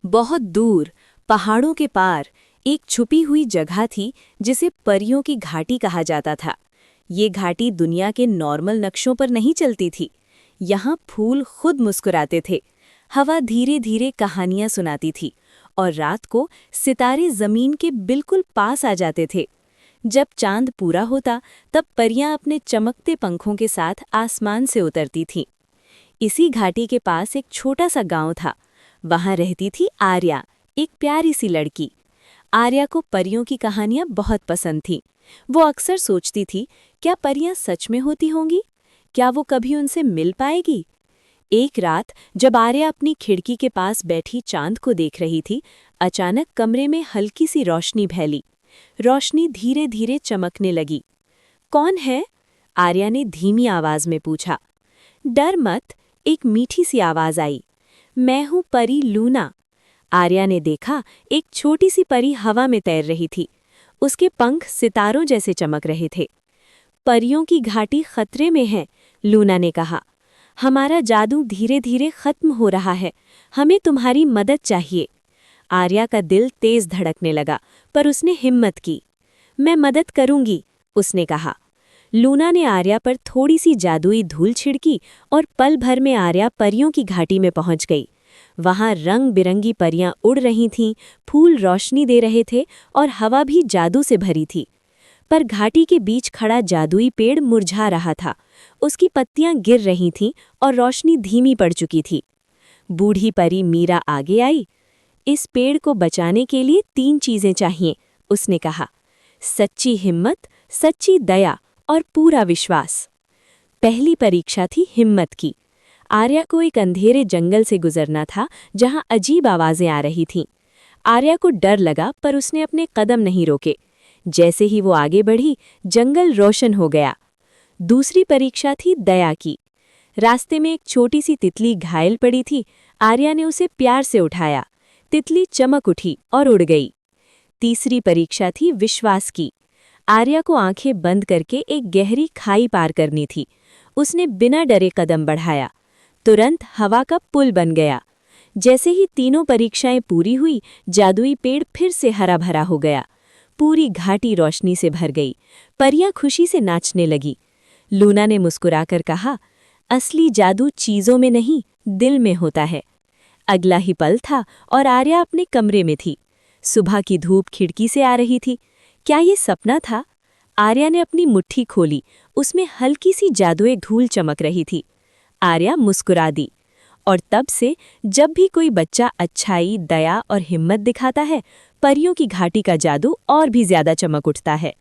बहुत दूर पहाड़ों के पार एक छुपी हुई जगह थी जिसे परियों की घाटी कहा जाता था। ये घाटी दुनिया के नॉर्मल नक्शों पर नहीं चलती थी। यहाँ फूल खुद मुस्कुराते थे, हवा धीरे धीरे कहानियाँ सुनाती थी और रात को सितारे जमीन के बिल्कुल पास आ जाते थे। जब चांद पूरा होता तब परियां अपने चमकते पंखों के साथ आसमान से उतरती थीं। इसी घाटी के पास एक छोटा सा गांव था। वहां रहती थी आर्या, एक प्यारी सी लड़की। आर्या को परियों की कहानियां बहुत पसंद थीं। वो अक्सर सोचती थी, क्या परियां सच में होती होंगी? क्या वो कभी उनसे मिल पाएगी? एक रात जब आर्या अपनी खिड़की के पास बैठी चांद को देख रही थी, अचानक कमरे में हल्की सी रोशनी फैली। रोशनी धीरे धीरे चमकने लगी। कौन है? आर्या ने धीमी आवाज में पूछा। डर मत, एक मीठी सी आवाज आई। मैं हूँ परी लूना। आर्या ने देखा, एक छोटी सी परी हवा में तैर रही थी। उसके पंख सितारों जैसे चमक रहे थे। परियों की घाटी खतरे में है, लूना ने कहा। हमारा जादू धीरे धीरे खत्म हो रहा है, हमें तुम्हारी मदद चाहिए। आर्या का दिल तेज धड़कने लगा, पर उसने हिम्मत की। मैं मदद करूंगी, उसने कहा। लूना ने आर्या पर थोड़ी सी जादुई धूल छिड़की और पल भर में आर्या परियों की घाटी में पहुंच गई। वहां रंग बिरंगी परियां उड़ रही थीं, फूल रोशनी दे रहे थे और हवा भी जादू से भरी थी। पर घाटी के बीच खड़ा जादुई पेड़ मुरझा रहा था। उसकी पत्तियां गिर रही थीं और रोशनी धीमी पड़ चुकी थी। बूढ़ी परी मीरा आगे आई। इस पेड़ को बचाने के लिए 3 चीजें चाहिए, उसने कहा। सच्ची हिम्मत, सच्ची दया और पूरा विश्वास। पहली परीक्षा थी हिम्मत की। आर्या को एक अंधेरे जंगल से गुजरना था जहां अजीब आवाजें आ रही थीं। आर्या को डर लगा, पर उसने अपने कदम नहीं रोके। जैसे ही वो आगे बढ़ी, जंगल रोशन हो गया। दूसरी परीक्षा थी दया की। रास्ते में एक छोटी सी तितली घायल पड़ी थी। आर्या ने उसे प्यार से उठाया। तितली चमक उठी और उड़ गई। तीसरी परीक्षा थी विश्वास की। आर्या को आंखें बंद करके एक गहरी खाई पार करनी थी। उसने बिना डरे कदम बढ़ाया। तुरंत हवा का पुल बन गया। जैसे ही तीनों परीक्षाएं पूरी हुई, जादुई पेड़ फिर से हरा भरा हो गया। पूरी घाटी रोशनी से भर गई। परियां खुशी से नाचने लगी। लूना ने मुस्कुराकर कहा, असली जादू चीजों में नहीं, दिल में होता है। अगला ही पल था और आर्या अपने कमरे में थी। सुबह की धूप खिड़की से आ रही थी। क्या ये सपना था? आर्या ने अपनी मुट्ठी खोली, उसमें हल्की सी जादुई धूल चमक रही थी। आर्या मुस्कुरा दी। और तब से जब भी कोई बच्चा अच्छाई, दया और हिम्मत दिखाता है, परियों की घाटी का जादू और भी ज्यादा चमक उठता है।